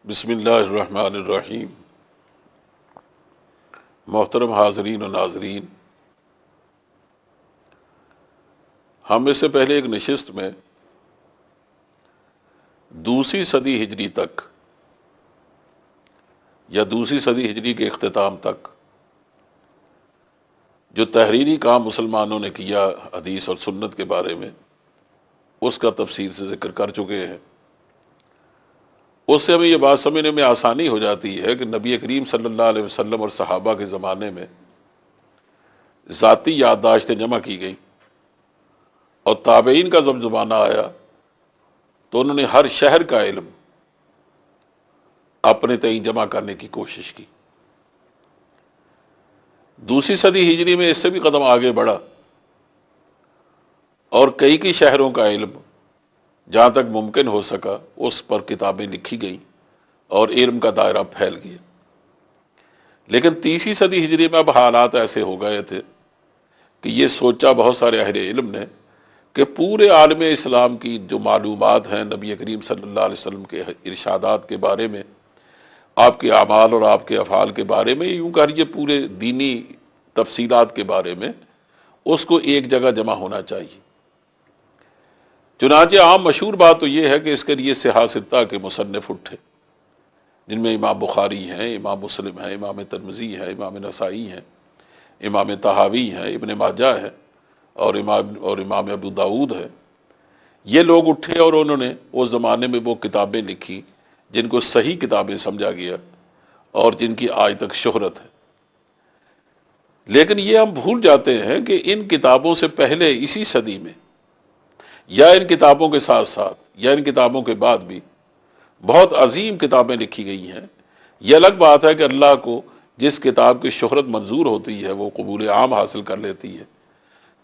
بسم اللہ الرحمن الرحیم۔ محترم حاضرین و ناظرین، ہم اس سے پہلے ایک نشست میں دوسری صدی ہجری تک یا دوسری صدی ہجری کے اختتام تک جو تحریری کام مسلمانوں نے کیا حدیث اور سنت کے بارے میں، اس کا تفصیل سے ذکر کر چکے ہیں۔ اس سے ہمیں یہ بات سمجھنے میں آسانی ہو جاتی ہے کہ نبی کریم صلی اللہ علیہ وسلم اور صحابہ کے زمانے میں ذاتی یادداشتیں جمع کی گئیں، اور تابعین کا جب زمانہ آیا تو انہوں نے ہر شہر کا علم اپنے تئیں جمع کرنے کی کوشش کی۔ دوسری صدی ہجری میں اس سے بھی قدم آگے بڑھا اور کئی شہروں کا علم جہاں تک ممکن ہو سکا اس پر کتابیں لکھی گئیں اور علم کا دائرہ پھیل گیا۔ لیکن تیسری صدی ہجری میں اب حالات ایسے ہو گئے تھے کہ یہ سوچا بہت سارے اہل علم نے کہ پورے عالم اسلام کی جو معلومات ہیں نبی کریم صلی اللہ علیہ وسلم کے ارشادات کے بارے میں، آپ کے اعمال اور آپ کے افعال کے بارے میں، یوں کہیے پورے دینی تفصیلات کے بارے میں، اس کو ایک جگہ جمع ہونا چاہیے۔ چنانچہ عام مشہور بات تو یہ ہے کہ اس کے لیے صحاح ستہ کے مصنف اٹھے، جن میں امام بخاری ہیں، امام مسلم ہیں، امام ترمذی ہیں، امام نسائی ہیں، امام طحاوی ہیں، ابن ماجہ ہیں اور امام ابو داؤد ہیں۔ یہ لوگ اٹھے اور انہوں نے اس زمانے میں وہ کتابیں لکھی جن کو صحیح کتابیں سمجھا گیا اور جن کی آج تک شہرت ہے۔ لیکن یہ ہم بھول جاتے ہیں کہ ان کتابوں سے پہلے اسی صدی میں یا ان کتابوں کے ساتھ ساتھ یا ان کتابوں کے بعد بھی بہت عظیم کتابیں لکھی گئی ہیں۔ یہ الگ بات ہے کہ اللہ کو جس کتاب کی شہرت منظور ہوتی ہے وہ قبول عام حاصل کر لیتی ہے،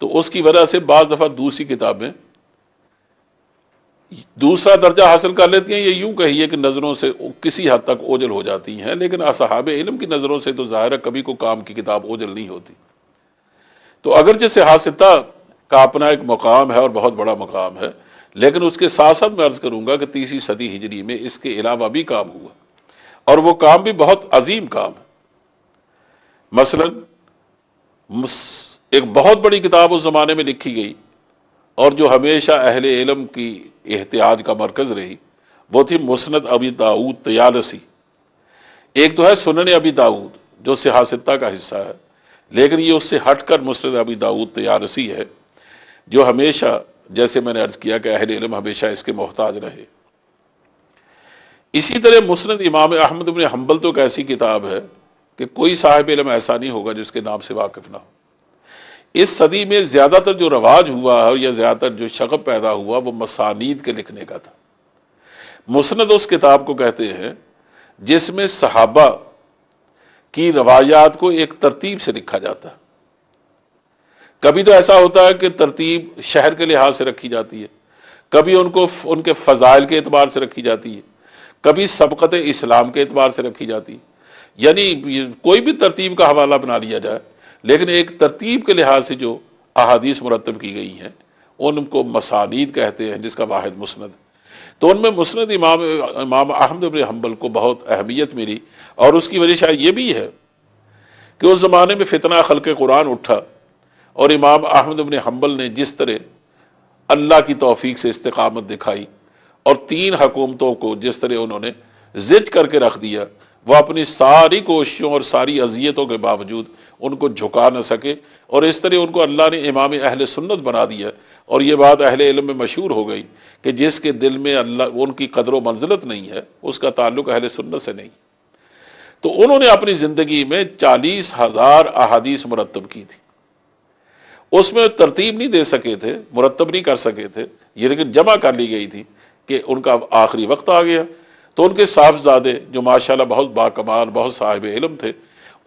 تو اس کی وجہ سے بعض دفعہ دوسری کتابیں دوسرا درجہ حاصل کر لیتی ہیں، یہ یوں کہیے کہ نظروں سے کسی حد تک اوجھل ہو جاتی ہیں، لیکن اصحاب علم کی نظروں سے تو ظاہر ہے کبھی کوئی کام کی کتاب اوجھل نہیں ہوتی۔ تو اگرچہ صحاح ستہ کا اپنا ایک مقام ہے اور بہت بڑا مقام ہے، لیکن اس کے ساتھ ساتھ میں عرض کروں گا کہ تیسری صدی ہجری میں اس کے علاوہ بھی کام ہوا، اور وہ کام بھی بہت عظیم کام ہے۔ مثلا ایک بہت بڑی کتاب اس زمانے میں لکھی گئی اور جو ہمیشہ اہل علم کی احتیاج کا مرکز رہی، وہ تھی مسند ابی داؤد طیالسی۔ ایک تو ہے سنن ابی داؤد جو صحاح ستہ کا حصہ ہے، لیکن یہ اس سے ہٹ کر مسند ابی داؤد طیالسی ہے، جو ہمیشہ، جیسے میں نے عرض کیا کہ اہل علم ہمیشہ اس کے محتاج رہے۔ اسی طرح مسند امام احمد بن حنبل تو ایک ایسی کتاب ہے کہ کوئی صاحب علم ایسا نہیں ہوگا جس کے نام سے واقف نہ ہو۔ اس صدی میں زیادہ تر جو رواج ہوا ہے یا زیادہ تر جو شغف پیدا ہوا وہ مسانید کے لکھنے کا تھا۔ مسند اس کتاب کو کہتے ہیں جس میں صحابہ کی روایات کو ایک ترتیب سے لکھا جاتا ہے۔ کبھی تو ایسا ہوتا ہے کہ ترتیب شہر کے لحاظ سے رکھی جاتی ہے، کبھی ان کے فضائل کے اعتبار سے رکھی جاتی ہے، کبھی سبقت اسلام کے اعتبار سے رکھی جاتی ہے، یعنی کوئی بھی ترتیب کا حوالہ بنا لیا جائے، لیکن ایک ترتیب کے لحاظ سے جو احادیث مرتب کی گئی ہیں ان کو مسانید کہتے ہیں، جس کا واحد مسند۔ تو ان میں مسند امام احمد بن حنبل کو بہت اہمیت ملی، اور اس کی وجہ شاید یہ بھی ہے کہ اس زمانے میں فتنہ خلق قرآن اٹھا، اور امام احمد بن حنبل نے جس طرح اللہ کی توفیق سے استقامت دکھائی اور 3 حکومتوں کو جس طرح انہوں نے ضد کر کے رکھ دیا، وہ اپنی ساری کوششوں اور ساری اذیتوں کے باوجود ان کو جھکا نہ سکے، اور اس طرح ان کو اللہ نے امام اہل سنت بنا دیا۔ اور یہ بات اہل علم میں مشہور ہو گئی کہ جس کے دل میں اللہ ان کی قدر و منزلت نہیں ہے اس کا تعلق اہل سنت سے نہیں۔ تو انہوں نے اپنی زندگی میں 40,000 احادیث مرتب کی تھی۔ اس میں ترتیب نہیں دے سکے تھے، مرتب نہیں کر سکے تھے، یہ لیکن جمع کر لی گئی تھی کہ ان کا آخری وقت آ گیا، تو ان کے صاحبزادے جو ماشاءاللہ بہت باکمال، بہت صاحب علم تھے،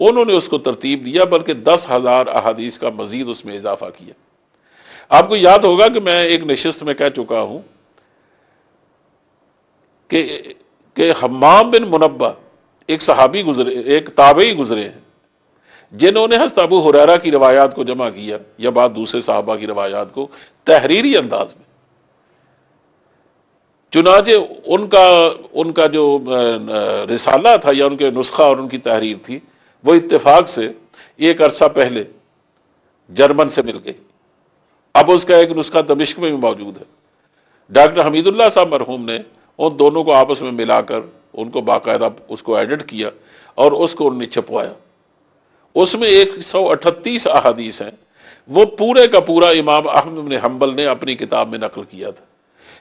انہوں نے اس کو ترتیب دیا، بلکہ 10,000 احادیث کا مزید اس میں اضافہ کیا۔ آپ کو یاد ہوگا کہ میں ایک نشست میں کہہ چکا ہوں کہ حمام بن منبہ ایک صحابی گزرے، ایک تابعی گزرے ہیں جنہوں نے حضرت ابو ہریرہ کی روایات کو جمع کیا یا بعض دوسرے صحابہ کی روایات کو تحریری انداز میں۔ چنانچہ ان کا جو رسالہ تھا یا ان کے نسخہ اور ان کی تحریر تھی وہ اتفاق سے ایک عرصہ پہلے جرمن سے مل گئی. اب اس کا ایک نسخہ دمشق میں بھی موجود ہے. ڈاکٹر حمید اللہ صاحب مرحوم نے ان دونوں کو آپس میں ملا کر ان کو باقاعدہ اس کو ایڈٹ کیا اور اس کو انہوں نے چھپوایا. اس میں 138 احادیث ہیں. وہ پورے کا پورا امام احمد بن حنبل نے اپنی کتاب میں نقل کیا تھا.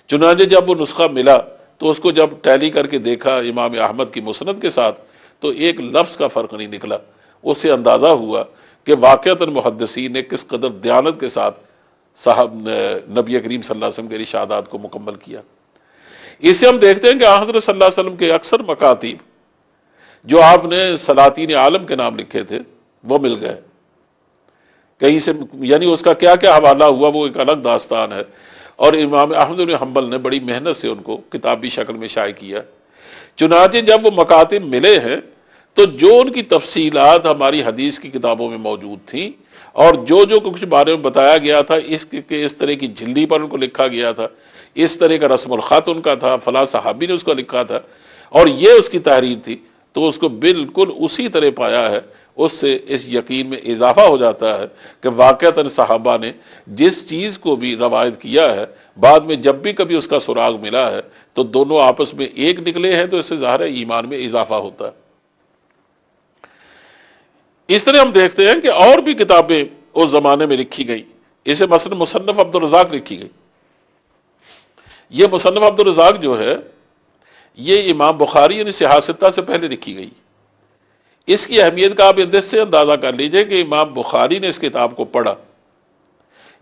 چنانچہ جب وہ نسخہ ملا تو اس کو جب ٹیلی کر کے دیکھا امام احمد کی مسند کے ساتھ تو ایک لفظ کا فرق نہیں نکلا. اس سے اندازہ ہوا کہ واقعتاً محدثین نے کس قدر دیانت کے ساتھ صاحب نبی کریم صلی اللہ علیہ وسلم کے ارشادات کو مکمل کیا. اس سے ہم دیکھتے ہیں کہ حضرت صلی اللہ علیہ وسلم کے اکثر مکاتیب جو آپ نے سلاطین عالم کے نام لکھے تھے وہ مل گئے کہیں سے، یعنی اس کا کیا کیا حوالہ ہوا وہ ایک الگ داستان ہے. اور امام احمد بن حنبل نے بڑی محنت سے ان کو کتابی شکل میں شائع کیا. چنانچہ جب وہ مکاتب ملے ہیں تو جو ان کی تفصیلات ہماری حدیث کی کتابوں میں موجود تھیں اور جو کچھ بارے میں بتایا گیا تھا اس طرح کی جھلی پر ان کو لکھا گیا تھا، اس طرح کا رسم الخط ان کا تھا، فلاں صحابی نے اس کو لکھا تھا اور یہ اس کی تحریر تھی، تو اس کو بالکل اسی طرح پایا ہے. اس سے اس یقین میں اضافہ ہو جاتا ہے کہ واقعتاً صحابہ نے جس چیز کو بھی روایت کیا ہے بعد میں جب بھی کبھی اس کا سراغ ملا ہے تو دونوں آپس میں ایک نکلے ہیں، تو اس سے ظاہر ہے ایمان میں اضافہ ہوتا ہے. اس طرح ہم دیکھتے ہیں کہ اور بھی کتابیں اس زمانے میں لکھی گئی. اسے مثلا مصنف عبد الرزاق لکھی گئی. یہ مصنف عبد الرزاق جو ہے یہ امام بخاری یعنی سیاستہ سے پہلے لکھی گئی. اس کی اہمیت کا آپ اس سے اندازہ کر لیجئے کہ امام بخاری نے اس کتاب کو پڑھا،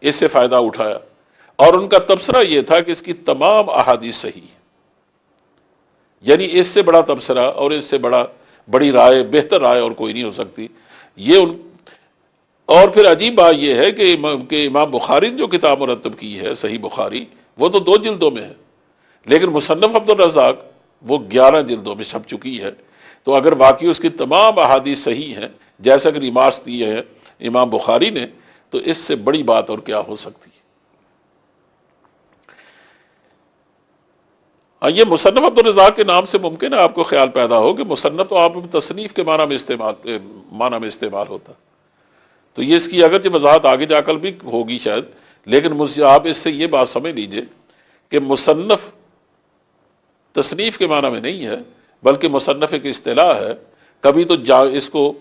اس سے فائدہ اٹھایا اور ان کا تبصرہ یہ تھا کہ اس کی تمام احادیث صحیح ہیں. یعنی اس سے بڑا تبصرہ اور اس سے بڑی رائے، بہتر رائے اور کوئی نہیں ہو سکتی. اور پھر عجیب بات یہ ہے کہ امام بخاری نے جو کتاب مرتب کی ہے صحیح بخاری وہ تو 2 جلدوں میں ہے، لیکن مصنف عبد الرزاق وہ 11 جلدوں میں چھپ چکی ہے. تو اگر واقعی اس کی تمام احادیث صحیح ہیں جیسا کہ ریمارکس دیے ہیں امام بخاری نے، تو اس سے بڑی بات اور کیا ہو سکتی ہے. یہ مصنف عبد الرزاق کے نام سے ممکن ہے آپ کو خیال پیدا ہو کہ مصنف تو آپ تصنیف کے معنی میں استعمال ہوتا، تو یہ اس کی اگرچہ وضاحت آگے جا کر بھی ہوگی شاید، لیکن آپ اس سے یہ بات سمجھ لیجئے کہ مصنف تصنیف کے معنی میں نہیں ہے بلکہ مصنف ایک اصطلاح ہے. کبھی تو اس کو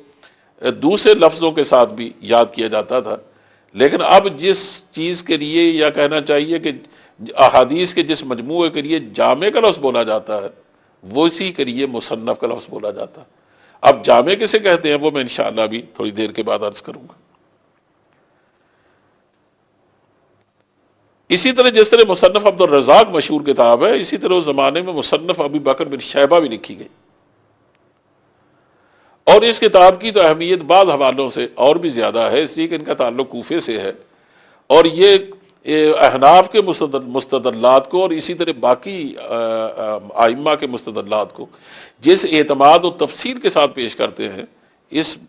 دوسرے لفظوں کے ساتھ بھی یاد کیا جاتا تھا، لیکن اب جس چیز کے لیے یا کہنا چاہیے کہ احادیث کے جس مجموعے کے لیے جامع کا لفظ بولا جاتا ہے وہ اسی کے لیے مصنف کا لفظ بولا جاتا ہے. اب جامع کسے کہتے ہیں وہ میں انشاءاللہ بھی تھوڑی دیر کے بعد عرض کروں گا. اسی طرح جس طرح مصنف عبد الرزاق مشہور کتاب ہے، اسی طرح اس زمانے میں مصنف ابی بکر بن شیبہ بھی لکھی گئی. اور اس کتاب کی تو اہمیت بعض حوالوں سے اور بھی زیادہ ہے، اس لیے کہ ان کا تعلق کوفے سے ہے اور یہ احناف کے مستدلات کو اور اسی طرح باقی ائمہ کے مستدلات کو جس اعتماد و تفصیل کے ساتھ پیش کرتے ہیں،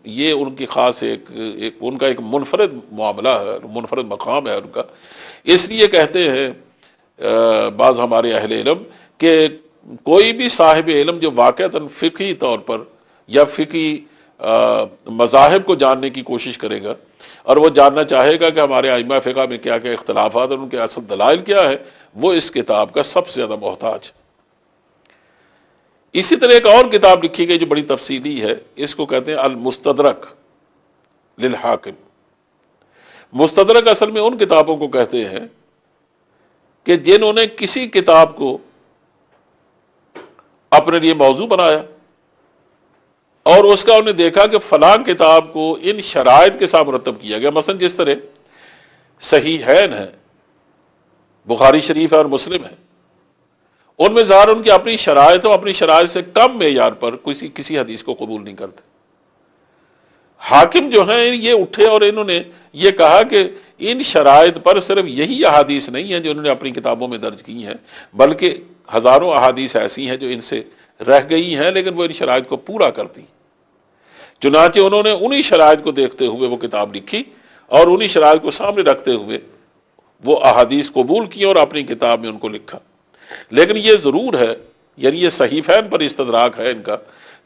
یہ ان کی خاص ان کا ایک منفرد معاملہ ہے، منفرد مقام ہے ان کا. اس لیے کہتے ہیں بعض ہمارے اہل علم کہ کوئی بھی صاحب علم جو واقعتاً فقہی طور پر یا فقہی مذاہب کو جاننے کی کوشش کرے گا اور وہ جاننا چاہے گا کہ ہمارے ائمہ فقہ میں کیا کیا اختلافات اور ان کے اصل دلائل کیا ہے، وہ اس کتاب کا سب سے زیادہ محتاج. اسی طرح ایک اور کتاب لکھی گئی جو بڑی تفصیلی ہے، اس کو کہتے ہیں المستدرک للحاکم. مستدرک اصل میں ان کتابوں کو کہتے ہیں کہ جنہوں نے کسی کتاب کو اپنے لیے موضوع بنایا اور اس کا انہیں دیکھا کہ فلاں کتاب کو ان شرائط کے ساتھ مرتب کیا گیا. مثلا جس طرح صحیحین ہیں، بخاری شریف ہے اور مسلم ہے، ان میں ظاہر ان کی اپنی شرائط اپنی شرائط سے کم معیار پر کسی حدیث کو قبول نہیں کرتے. حاکم جو ہیں یہ اٹھے اور انہوں نے یہ کہا کہ ان شرائط پر صرف یہی احادیث نہیں ہیں جو انہوں نے اپنی کتابوں میں درج کی ہیں، بلکہ ہزاروں احادیث ایسی ہیں جو ان سے رہ گئی ہیں لیکن وہ ان شرائط کو پورا کرتی. چنانچہ انہوں نے انہی شرائط کو دیکھتے ہوئے وہ کتاب لکھی اور انہی شرائط کو سامنے رکھتے ہوئے وہ احادیث قبول کی اور اپنی کتاب میں ان کو لکھا. لیکن یہ ضرور ہے، یعنی یہ صحیفین پر استدراک ہے ان کا،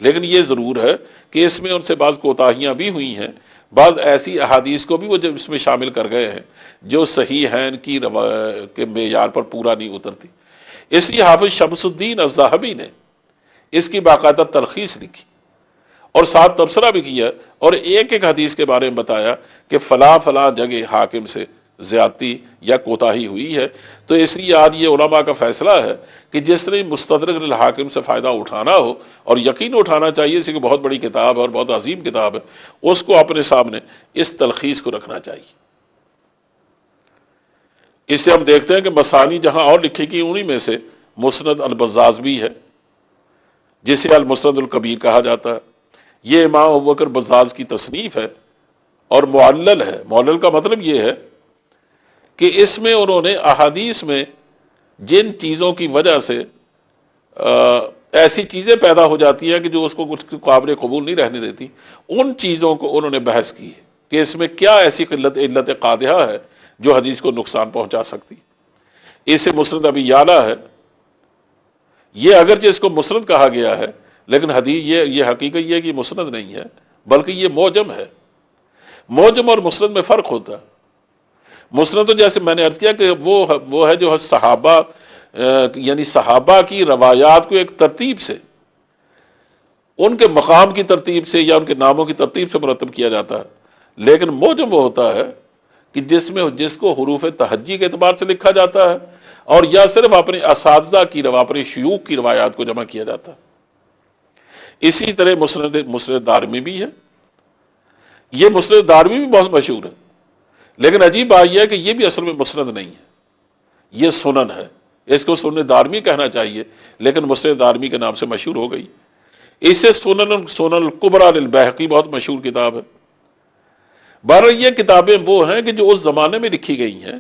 لیکن یہ ضرور ہے کہ اس میں ان سے بعض کوتاہیاں بھی ہوئی ہیں، بعض ایسی احادیث کو بھی وہ جب اس میں شامل کر گئے ہیں جو صحیحین کے معیار پر پورا نہیں اترتی۔ اس لیے حافظ شمس الدین الذہبی نے اس کی باقاعدہ تلخیص لکھی اور ساتھ تبصرہ بھی کیا، اور ایک ایک حدیث کے بارے میں بتایا کہ فلاں فلاں جگہ حاکم سے زیادتی یا کوتاہی ہوئی ہے۔ تو اس لیے آج یہ علماء کا فیصلہ ہے کہ جس نے مستدرک للحاکم سے فائدہ اٹھانا ہو، اور یقین اٹھانا چاہیے، اسی کی بہت بڑی کتاب ہے اور بہت عظیم کتاب ہے، اس کو اپنے سامنے اس تلخیص کو رکھنا چاہیے۔ اس سے ہم دیکھتے ہیں کہ مسانی جہاں اور لکھی کی انہی میں سے مسند البزاز بھی ہے، جسے المسند الکبیر کہا جاتا ہے۔ یہ امام ابوبکر بزاز کی تصنیف ہے اور معلل ہے۔ معلل کا مطلب یہ ہے کہ اس میں انہوں نے احادیث میں جن چیزوں کی وجہ سے ایسی چیزیں پیدا ہو جاتی ہیں کہ جو اس کو کچھ قابل قبول نہیں رہنے دیتی، ان چیزوں کو انہوں نے بحث کی ہے کہ اس میں کیا ایسی علت قادحہ ہے جو حدیث کو نقصان پہنچا سکتی۔ اسے مسند ابی یعلا ہے۔ یہ اگرچہ اس کو مسند کہا گیا ہے، لیکن حدیث یہ حقیقت یہ ہے کہ مسند نہیں ہے، بلکہ یہ معجم ہے۔ معجم اور مسند میں فرق ہوتا ہے۔ مسند تو جیسے میں نے عرض کیا کہ وہ ہے جو صحابہ یعنی صحابہ کی روایات کو ایک ترتیب سے، ان کے مقام کی ترتیب سے یا ان کے ناموں کی ترتیب سے مرتب کیا جاتا ہے۔ لیکن معجم وہ ہوتا ہے کہ جس کو حروف تہجی کے اعتبار سے لکھا جاتا ہے، اور یا صرف اپنے اساتذہ کی اپنے شیوخ کی روایات کو جمع کیا جاتا ہے۔ اسی طرح مسند دارمی بھی ہے۔ یہ مسند دارمی بھی بہت مشہور ہے، لیکن عجیب بات یہ ہے کہ یہ بھی اصل میں مسند نہیں ہے، یہ سنن ہے۔ اس کو سنن دارمی کہنا چاہیے، لیکن مسند دارمی کے نام سے مشہور ہو گئی۔ اس سے سنن الکبریٰ للبیہقی بہت مشہور کتاب ہے۔ بہرحال یہ کتابیں وہ ہیں کہ جو اس زمانے میں لکھی گئی ہیں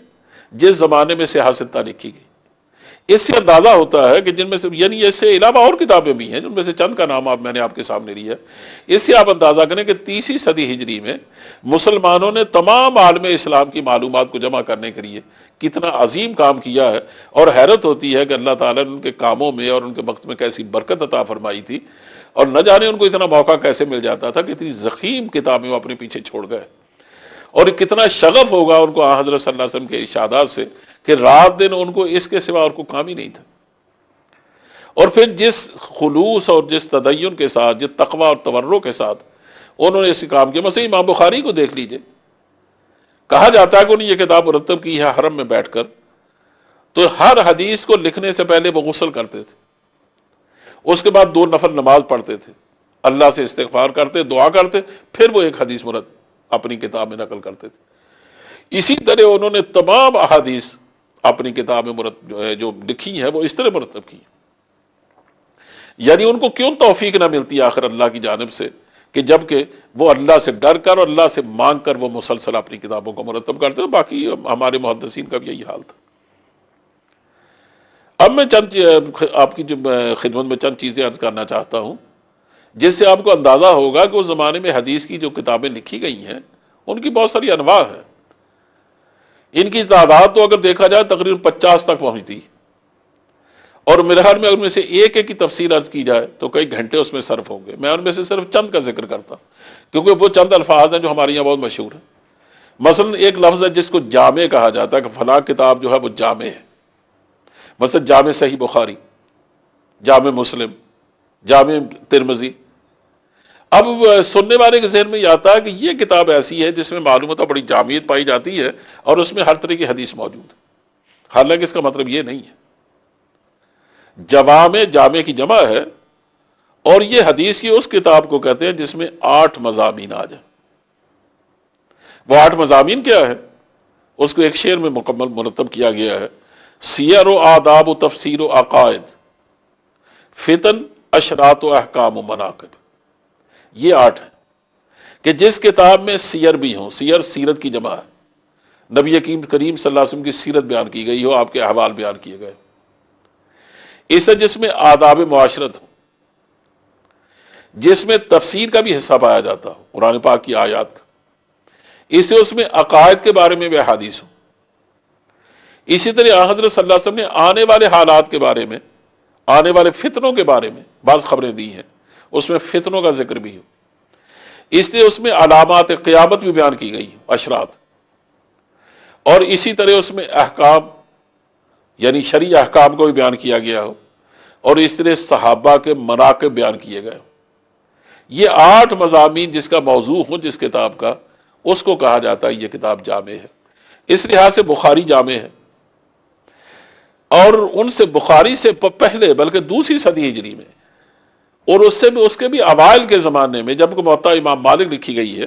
جس زمانے میں سیاستہ لکھی گئی۔ اس سے اندازہ ہوتا ہے کہ جن میں سے، یعنی اس سے علاوہ اور کتابیں بھی ہیں جن میں سے چند کا نام میں نے آپ کے سامنے لیا ہے۔ اس سے آپ اندازہ کریں کہ 30ویں صدی ہجری میں مسلمانوں نے تمام عالم اسلام کی معلومات کو جمع کرنے کے لیے کتنا عظیم کام کیا ہے، اور حیرت ہوتی ہے کہ اللہ تعالیٰ نے ان کے کاموں میں اور ان کے وقت میں کیسی برکت عطا فرمائی تھی، اور نہ جانے ان کو اتنا موقع کیسے مل جاتا تھا کہ اتنی ضخیم کتابیں وہ اپنے پیچھے چھوڑ گئے۔ اور کتنا شغف ہوگا ان کو حضرت صلی اللہ علیہ وسلم کے ارشادات سے کہ رات دن ان کو اس کے سوا اور کوئی کام ہی نہیں تھا۔ اور پھر جس خلوص اور جس تدین کے ساتھ، جس تقوی اور تورع کے ساتھ انہوں نے اس کام کیا۔ مثلا امام بخاری کو دیکھ لیجئے، کہا جاتا ہے کہ انہوں نے یہ کتاب مرتب کی ہے حرم میں بیٹھ کر، تو ہر حدیث کو لکھنے سے پہلے وہ غسل کرتے تھے، اس کے بعد 2 نفل نماز پڑھتے تھے، اللہ سے استغفار کرتے، دعا کرتے، پھر وہ ایک حدیث مرتب اپنی کتاب میں نقل کرتے تھے۔ اسی طرح انہوں نے تمام احادیث اپنی کتاب میں جو لکھی ہیں وہ اس طرح مرتب کی۔ یعنی ان کو کیوں توفیق نہ ملتی آخر اللہ کی جانب سے کہ جبکہ وہ اللہ سے ڈر کر اور اللہ سے مانگ کر وہ مسلسل اپنی کتابوں کو مرتب کرتے ہیں۔ باقی ہمارے محدثین کا بھی یہی حال تھا۔ اب میں آپ کی خدمت میں چند چیزیں عرض کرنا چاہتا ہوں جس سے آپ کو اندازہ ہوگا کہ اس زمانے میں حدیث کی جو کتابیں لکھی گئی ہیں ان کی بہت ساری انواع ہیں۔ ان کی تعداد تو اگر دیکھا جائے تقریباً 50 تک پہنچتی، اور میرے خیال میں ان میں سے ایک کی تفصیل عرض کی جائے تو کئی گھنٹے اس میں صرف ہوں گے۔ میں ان میں سے صرف چند کا ذکر کرتا ہوں کیونکہ وہ چند الفاظ ہیں جو ہمارے یہاں بہت مشہور ہیں۔ مثلا ایک لفظ ہے جس کو جامع کہا جاتا ہے کہ فلاں کتاب جو ہے وہ جامع ہے۔ مثلا جامع صحیح بخاری، جامع مسلم، جامع ترمذی۔ اب سننے والے کے ذہن میں یہ آتا ہے کہ یہ کتاب ایسی ہے جس میں معلومات بڑی جامعیت پائی جاتی ہے اور اس میں ہر طرح کی حدیث موجود ہے۔ حالانکہ اس کا مطلب یہ نہیں ہے۔ جامع کی جمع ہے، اور یہ حدیث کی اس کتاب کو کہتے ہیں جس میں 8 مضامین آ جائیں۔ وہ 8 مضامین کیا ہے؟ اس کو ایک شعر میں مکمل مرتب کیا گیا ہے: سیر و آداب و تفسیر و عقائد، فتن، اشراط و احکام و مناقب۔ یہ 8 ہیں کہ جس کتاب میں سیر بھی ہوں، سیر سیرت کی جمع ہے، نبی کریم صلی اللہ علیہ وسلم کی سیرت بیان کی گئی ہو، آپ کے احوال بیان کیے گئے۔ اسے جس میں آداب معاشرت ہو، جس میں تفسیر کا بھی حصہ پایا جاتا ہو، قرآن پاک کی آیات کا۔ اسے اس میں عقائد کے بارے میں بھی احادیث ہو۔ اسی طرح حضرت صلی اللہ علیہ وسلم نے آنے والے حالات کے بارے میں، آنے والے فتنوں کے بارے میں بعض خبریں دی ہیں، اس میں فتنوں کا ذکر بھی ہو، اس لیے اس میں علامات قیامت بھی بیان کی گئی، اشراط، اور اسی طرح اس میں احکام یعنی شرعی احکام کو بھی بیان کیا گیا ہو، اور اس طرح صحابہ کے مناقب بیان کیے گئے ہوں۔ یہ 8 مضامین جس کا موضوع ہو جس کتاب کا، اس کو کہا جاتا ہے یہ کتاب جامع ہے۔ اس لحاظ سے بخاری جامع ہے، اور ان سے بخاری سے پہلے بلکہ دوسری صدی ہجری میں، اور اس سے بھی اس کے بھی اوائل کے زمانے میں جب کہ موطا امام مالک لکھی گئی ہے،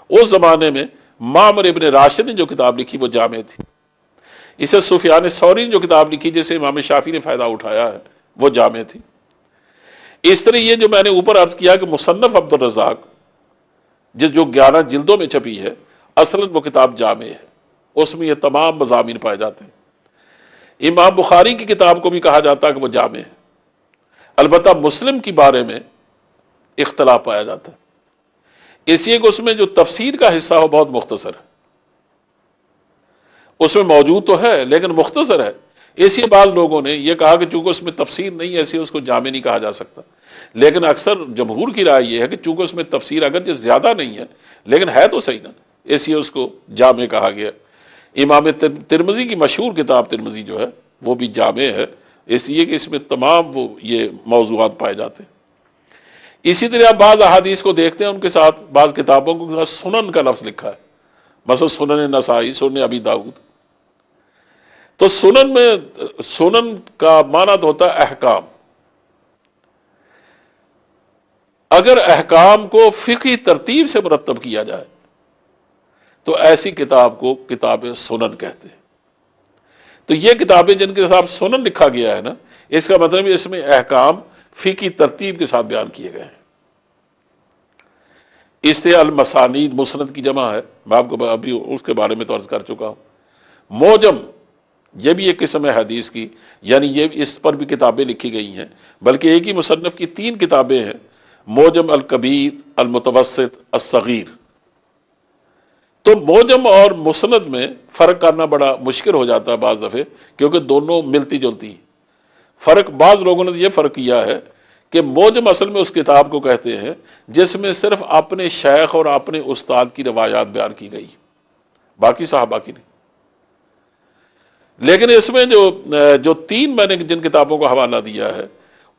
اس زمانے میں معمر ابن راشد نے جو کتاب لکھی وہ جامع تھی۔ اسے سفیان ثوری نے جو کتاب لکھی جسے امام شافعی نے فائدہ اٹھایا ہے وہ جامع تھی۔ اس طرح یہ جو میں نے اوپر عرض کیا کہ مصنف عبد الرزاق جو 11 جلدوں میں چھپی ہے، اصلاً وہ کتاب جامع ہے، اس میں یہ تمام مضامین پائے جاتے ہیں۔ امام بخاری کی کتاب کو بھی کہا جاتا ہے کہ وہ جامع ہے، البتہ مسلم کی بارے میں اختلاف پایا جاتا ہے، اس لیے کہ اس میں جو تفسیر کا حصہ ہو بہت مختصر ہے، اس میں موجود تو ہے لیکن مختصر ہے، اس لیے بعض لوگوں نے یہ کہا کہ چونکہ اس میں تفسیر نہیں ہے اس لیے اس کو جامع نہیں کہا جا سکتا، لیکن اکثر جمہور کی رائے یہ ہے کہ چونکہ اس میں تفسیر اگرچہ زیادہ نہیں ہے لیکن ہے تو صحیح نا، اس لیے اس کو جامع کہا گیا۔ امام ترمذی کی مشہور کتاب ترمذی جو ہے وہ بھی جامع ہے، اس لیے کہ اس میں تمام وہ یہ موضوعات پائے جاتے ہیں۔ اسی طرح آپ بعض احادیث کو دیکھتے ہیں ان کے ساتھ بعض کتابوں کو ساتھ سنن کا لفظ لکھا ہے، مثلا سنن نسائی، سنن ابی داؤد۔ تو سنن میں سنن کا معنی تو ہوتا ہے احکام، اگر احکام کو فقہی ترتیب سے مرتب کیا جائے تو ایسی کتاب کو کتاب سنن کہتے ہیں۔ تو یہ کتابیں جن کے ساتھ سنن لکھا گیا ہے نا، اس کا مطلب اس میں احکام فقہی ترتیب کے ساتھ بیان کیے گئے ہیں۔ اس سے المسانید مسند کی جمع ہے، میں آپ کو ابھی اس کے بارے میں تو عرض کر چکا ہوں۔ موجم یہ بھی ایک قسم ہے حدیث کی، یعنی یہ اس پر بھی کتابیں لکھی گئی ہیں، بلکہ ایک ہی مصنف کی 3 کتابیں ہیں، موجم الکبیر، المتوسط، الصغیر۔ تو موجم اور مسند میں فرق کرنا بڑا مشکل ہو جاتا ہے بعض دفعے، کیونکہ دونوں ملتی جلتی ہیں۔ فرق بعض لوگوں نے یہ فرق کیا ہے کہ موجم اصل میں اس کتاب کو کہتے ہیں جس میں صرف اپنے شیخ اور اپنے استاد کی روایات بیان کی گئی، باقی صحابہ کی نہیں۔ لیکن اس میں جو 3 میں نے جن کتابوں کو حوالہ دیا ہے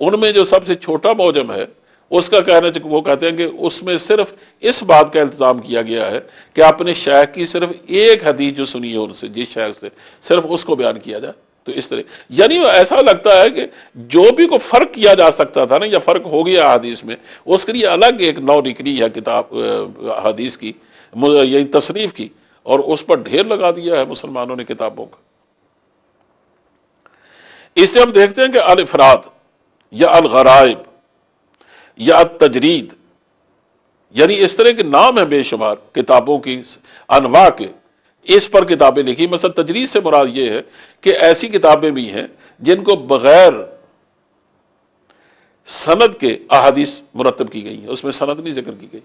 ان میں جو سب سے چھوٹا موجم ہے اس کا کہنا وہ کہتے ہیں کہ اس میں صرف اس بات کا التزام کیا گیا ہے کہ اپنے شیخ کی صرف ایک حدیث جو سنی ہے ان سے، جس شیخ سے، صرف اس کو بیان کیا جائے۔ تو اس طرح یعنی ایسا لگتا ہے کہ جو بھی کو فرق کیا جا سکتا تھا نا یا فرق ہو گیا حدیث میں، اس کے لیے الگ ایک نو نکلی ہے کتاب حدیث کی، یعنی تصنیف کی، اور اس پر ڈھیر لگا دیا ہے مسلمانوں نے کتابوں کا۔ اس سے ہم دیکھتے ہیں کہ الافراد یا الغرائب یا التجرید، یعنی اس طرح کے نام ہیں بے شمار کتابوں کی انواع کے، اس پر کتابیں لکھی۔ مثلا تجرید سے مراد یہ ہے کہ ایسی کتابیں بھی ہیں جن کو بغیر سند کے احادیث مرتب کی گئی ہیں، اس میں سند نہیں ذکر کی گئی،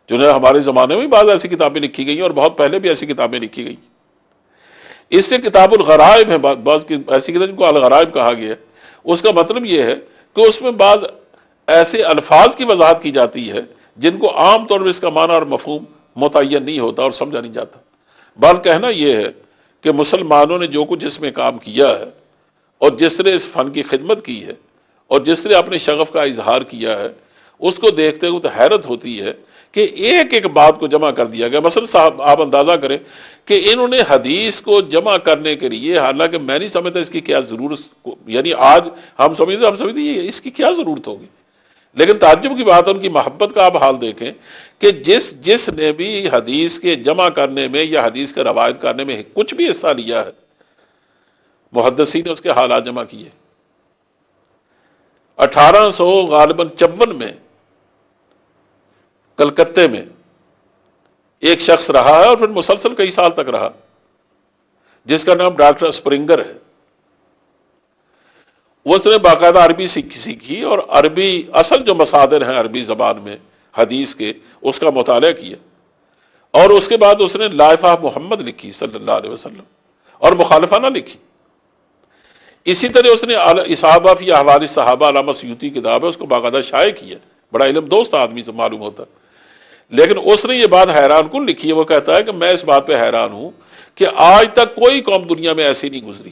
جو ہے ہمارے زمانے میں بعض ایسی کتابیں لکھی گئی ہیں اور بہت پہلے بھی ایسی کتابیں لکھی گئی۔ اس سے کتاب الغرائب ہے، بعض ایسی کتاب جن کو الغرائب کہا گیا ہے، اس کا مطلب یہ ہے کہ اس میں بعض ایسے الفاظ کی وضاحت کی جاتی ہے جن کو عام طور پر اس کا معنی اور مفہوم متعین نہیں ہوتا اور سمجھا نہیں جاتا۔ بل کہنا یہ ہے کہ مسلمانوں نے جو کچھ اس میں کام کیا ہے اور جس طرح اس فن کی خدمت کی ہے اور جس طرح اپنے شغف کا اظہار کیا ہے، اس کو دیکھتے ہوئے تو حیرت ہوتی ہے کہ ایک ایک بات کو جمع کر دیا گیا۔ مثلا صاحب آپ اندازہ کریں کہ انہوں نے حدیث کو جمع کرنے کے لیے، حالانکہ میں نہیں سمجھتا اس کی کیا ضرورت، یعنی آج ہم سمجھتے یہ اس کی کیا ضرورت ہوگی، لیکن تعجب کی بات ہے ان کی محبت کا آپ حال دیکھیں کہ جس نے بھی حدیث کے جمع کرنے میں یا حدیث کے روایت کرنے میں کچھ بھی حصہ لیا ہے، محدثین نے اس کے حالات جمع کیے۔ 1854 میں کلکتے میں ایک شخص رہا ہے اور پھر مسلسل کئی سال تک رہا، جس کا نام ڈاکٹر اسپرنگر ہے۔ اس نے باقاعدہ عربی سیکھی اور عربی اصل جو مصادر ہیں عربی زبان میں حدیث کے، اس کا مطالعہ کیا، اور اس کے بعد اس نے لائف آف محمد لکھی صلی اللہ علیہ وسلم، اور مخالفہ نہ لکھی. اسی طرح اس نے اصابہ فی احوال الصحابہ، علامہ سیوطی کتاب ہے، اس کو باقاعدہ شائع کیا. بڑا علم دوست آدمی سے معلوم ہوتا، لیکن اس نے یہ بات حیران کن لکھی ہے. وہ کہتا ہے کہ میں اس بات پہ حیران ہوں کہ آج تک کوئی قوم دنیا میں ایسی نہیں گزری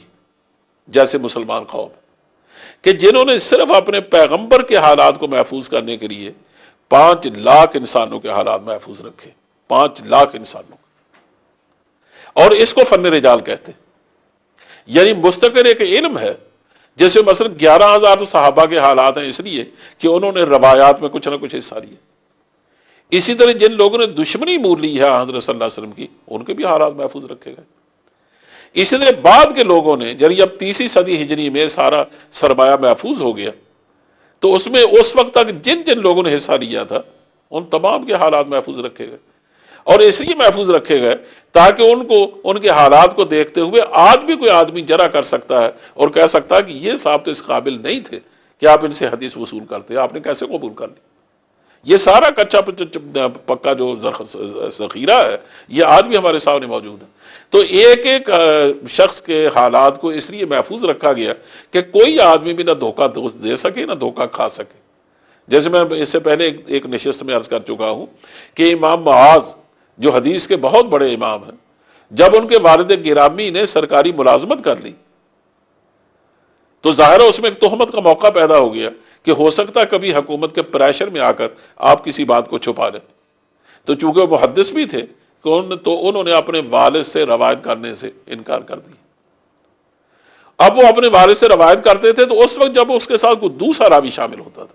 جیسے مسلمان قوم، کہ جنہوں نے صرف اپنے پیغمبر کے حالات کو محفوظ کرنے کے لیے 5 لاکھ انسانوں کے حالات محفوظ رکھے. 5 لاکھ انسانوں. اور اس کو فن رجال کہتے ہیں. یعنی مستقل ایک علم ہے. جیسے مثلا 11,000 صحابہ کے حالات ہیں اس لیے کہ انہوں نے روایات میں کچھ نہ کچھ حصہ لیا. اسی طرح جن لوگوں نے دشمنی مول لی ہے حضرت صلی اللہ علیہ وسلم کی، ان کے بھی حالات محفوظ رکھے گئے. اسی طرح بعد کے لوگوں نے، یعنی اب 30 صدی ہجری میں سارا سرمایہ محفوظ ہو گیا، تو اس میں اس وقت تک جن جن لوگوں نے حصہ لیا تھا ان تمام کے حالات محفوظ رکھے گئے. اور اس لیے محفوظ رکھے گئے تاکہ ان کے حالات کو دیکھتے ہوئے آج بھی کوئی آدمی جرا کر سکتا ہے اور کہہ سکتا ہے کہ یہ صاحب تو اس قابل نہیں تھے کہ آپ ان سے حدیث وصول کرتے، آپ نے کیسے قبول کر لی. یہ سارا کچا پکا جو ذخیرہ ہے یہ آج بھی ہمارے سامنے موجود ہے. تو ایک ایک شخص کے حالات کو اس لیے محفوظ رکھا گیا کہ کوئی آدمی بھی نہ دھوکہ دے سکے نہ دھوکہ کھا سکے. جیسے میں اس سے پہلے ایک نشست میں عرض کر چکا ہوں کہ امام معاذ جو حدیث کے بہت بڑے امام ہیں، جب ان کے والد گرامی نے سرکاری ملازمت کر لی تو ظاہر ہے اس میں ایک تہمت کا موقع پیدا ہو گیا کہ ہو سکتا ہے کبھی حکومت کے پریشر میں آ کر آپ کسی بات کو چھپا لیں. تو چونکہ وہ محدث بھی تھے تو انہوں نے اپنے والد سے روایت کرنے سے انکار کر دیا. اب وہ اپنے والد سے روایت کرتے تھے تو اس وقت جب اس کے ساتھ کوئی دوسرا راوی شامل ہوتا تھا،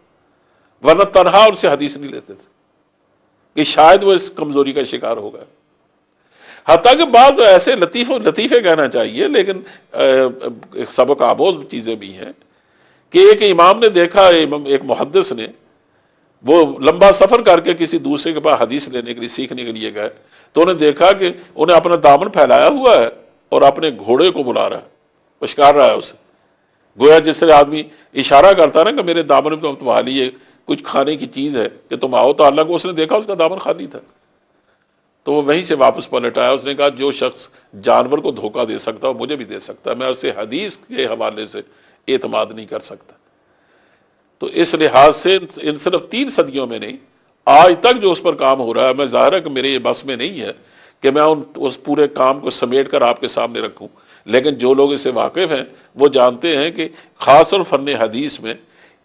ورنہ تنہا ان سے حدیث نہیں لیتے تھے کہ شاید وہ اس کمزوری کا شکار ہو گئے. حتیٰ کہ بعض ایسے لطیفے کہنا چاہیے لیکن سبق آموز چیزیں بھی ہیں کہ ایک امام نے دیکھا، ایک محدث نے، وہ لمبا سفر کر کے کسی دوسرے کے پاس حدیث لینے کے لیے سیکھنے کے لیے گئے تو انہیں دیکھا کہ انہیں اپنا دامن پھیلایا ہوا ہے اور اپنے گھوڑے کو بلا رہا ہے، پشکار رہا ہے اسے، گویا جس سے آدمی اشارہ کرتا ہے نا کہ میرے دامن میں تمہارے لیے کچھ کھانے کی چیز ہے کہ تم آؤ. تو اللہ کو اس نے دیکھا اس کا دامن خالی تھا تو وہ وہیں سے واپس پلٹ آیا. اس نے کہا جو شخص جانور کو دھوکہ دے سکتا ہے مجھے بھی دے سکتا ہے، میں اسے حدیث کے حوالے سے اعتماد نہیں کر سکتا. تو اس لحاظ سے ان صرف 3 صدیوں میں نہیں، آج تک جو اس پر کام ہو رہا ہے، میں ظاہر ہے کہ میرے یہ بس میں نہیں ہے کہ میں اس پورے کام کو سمیٹ کر آپ کے سامنے رکھوں، لیکن جو لوگ اس سے واقف ہیں وہ جانتے ہیں کہ خاص طور فن حدیث میں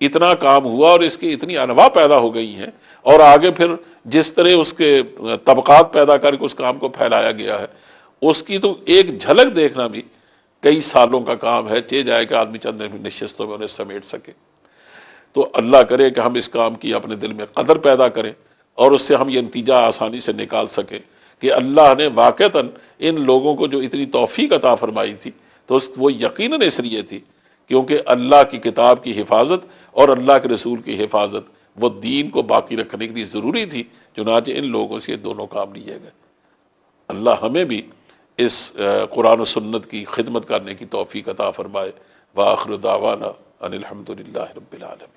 اتنا کام ہوا اور اس کی اتنی انواع پیدا ہو گئی ہیں، اور آگے پھر جس طرح اس کے طبقات پیدا کر کے اس کام کو پھیلایا گیا ہے، اس کی تو ایک جھلک دیکھنا بھی کئی سالوں کا کام ہے، چہ جائے کہ آدمی چند نشستوں میں انہیں سمیٹ سکے. تو اللہ کرے کہ ہم اس کام کی اپنے دل میں قدر پیدا کریں اور اس سے ہم یہ نتیجہ آسانی سے نکال سکیں کہ اللہ نے واقعتاً ان لوگوں کو جو اتنی توفیق عطا فرمائی تھی تو وہ یقیناً اس لیے تھی کیونکہ اللہ کی کتاب کی حفاظت اور اللہ کے رسول کی حفاظت وہ دین کو باقی رکھنے کے لیے ضروری تھی. چنانچہ ان لوگوں سے یہ دونوں کام لیے گئے. اللہ ہمیں بھی اس قرآن و سنت کی خدمت کرنے کی توفیق عطا فرمائے. وآخر دعوانا ان الحمد للہ رب العالمین.